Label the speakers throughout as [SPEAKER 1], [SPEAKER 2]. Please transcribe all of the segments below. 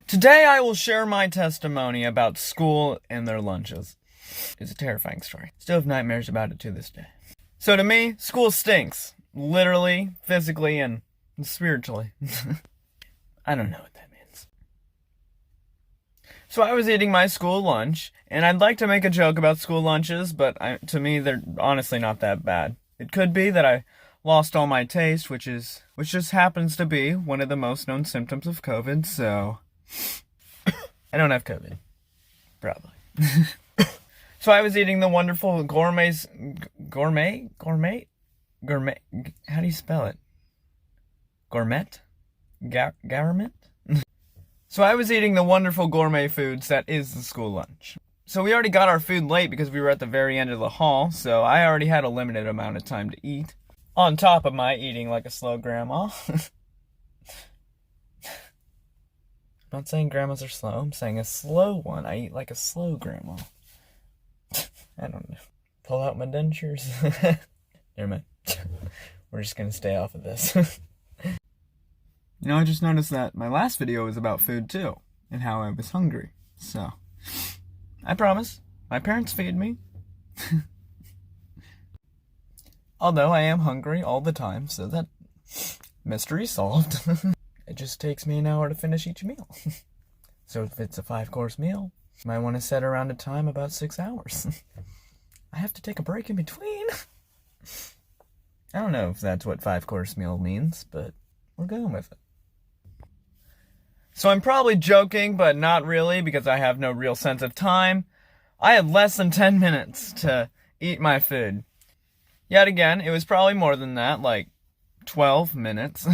[SPEAKER 1] Today I will share my testimony about school and their lunches. It's a terrifying story. Still have nightmares about it to this day. So to me, school stinks. Literally, physically, and spiritually. I don't know what that means. So I was eating my school lunch, and I'd like to make a joke about school lunches, but to me, they're honestly not that bad. It could be that I lost all my taste, which just happens to be one of the most known symptoms of COVID, so I don't have COVID. Probably. So I was eating the wonderful gourmet, how do you spell it? Gourmet? Garment? So I was eating the wonderful gourmet foods that is the school lunch. So we already got our food late because we were at the very end of the hall, so I already had a limited amount of time to eat. On top of my eating like a slow grandma. I'm not saying grandmas are slow, I'm saying a slow one. I eat like a slow grandma. I don't know. Pull out my dentures. Never mind. We're just gonna stay off of this. You know, I just noticed that my last video was about food too, and how I was hungry. So, I promise, my parents feed me. Although I am hungry all the time, so that mystery solved. It just takes me an hour to finish each meal. So if it's a 5-course meal, you might want to set around a time about 6 hours. I have to take a break in between. I don't know if that's what 5-course meal means, but we're going with it. So I'm probably joking, but not really, because I have no real sense of time. I had less than 10 minutes to eat my food. Yet again, it was probably more than that, like 12 minutes.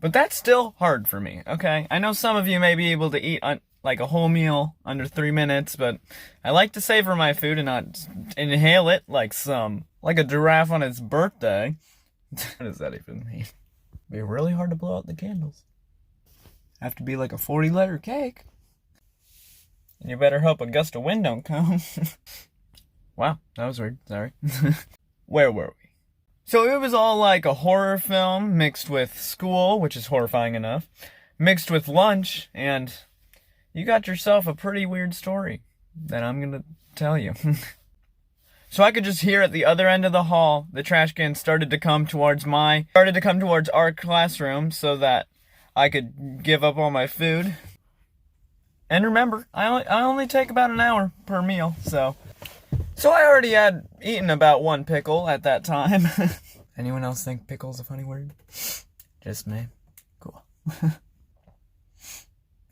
[SPEAKER 1] But that's still hard for me, okay? I know some of you may be able to eat like a whole meal under 3 minutes, but I like to savor my food and not inhale it like a giraffe on its birthday. What does that even mean? It'd be really hard to blow out the candles. Have to be like a 40-letter cake. And you better hope a gust of wind don't come. Wow, that was weird, sorry. Where were we? So it was all like a horror film mixed with school, which is horrifying enough, mixed with lunch, and you got yourself a pretty weird story that I'm gonna tell you. So I could just hear at the other end of the hall, the trash can started to come towards our classroom so that I could give up all my food. And remember, I only take about an hour per meal, so I already had eaten about 1 pickle at that time. Anyone else think pickle's a funny word? Just me? Cool.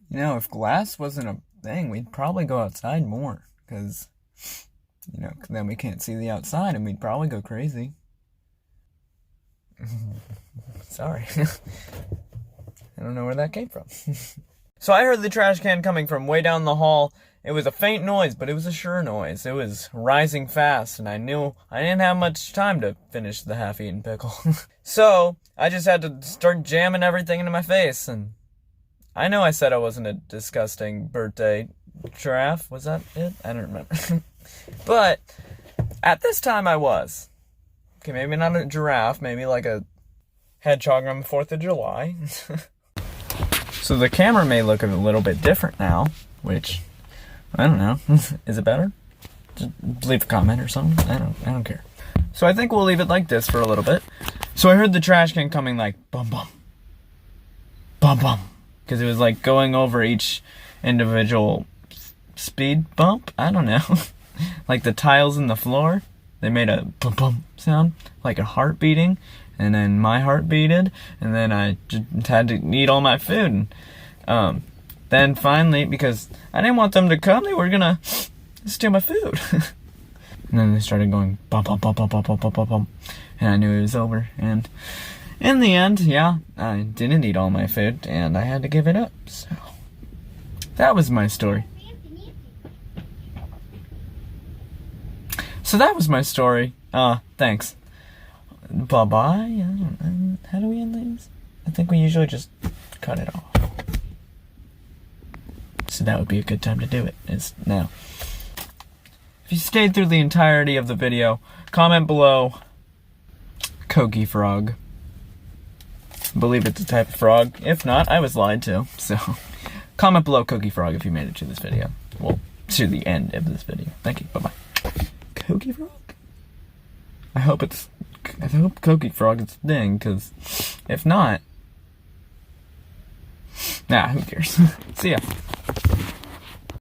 [SPEAKER 1] You know, if glass wasn't a thing, we'd probably go outside more. Because, you know, then we can't see the outside and we'd probably go crazy. Sorry. I don't know where that came from. So I heard the trash can coming from way down the hall. It was a faint noise, but it was a sure noise. It was rising fast, and I knew I didn't have much time to finish the half-eaten pickle. So I just had to start jamming everything into my face, and I know I said I wasn't a disgusting birthday giraffe. Was that it? I don't remember. But at this time I was. Okay, maybe not a giraffe, maybe like a hedgehog on the 4th of July. So the camera may look a little bit different now, which, I don't know. Is it better? Just leave a comment or something. I don't care. So I think we'll leave it like this for a little bit. So I heard the trash can coming like bum bum. Bum bum. Because it was like going over each individual speed bump. I don't know. Like the tiles in the floor. They made a bum bum sound. Like a heart beating. And then my heart beated. And then I just had to eat all my food. And then finally, because I didn't want them to come, they were gonna steal my food. And then they started going bum bum bum bum bum bum bum bum bum. And I knew it was over. And in the end, yeah, I didn't eat all my food and I had to give it up. So that was my story. So that was my story. Thanks. Bye-bye. How do we end these? I think we usually just cut it off. So that would be a good time to do it, is now. If you stayed through the entirety of the video, comment below, Kogi Frog. believe it's a type of frog. If not, I was lied to. So, comment below Cookie Frog if you made it to this video. Well, to the end of this video. Thank you. Bye-bye. Cookie Frog? I hope Cookie Frog is a thing, because if not... Nah, who cares? See ya.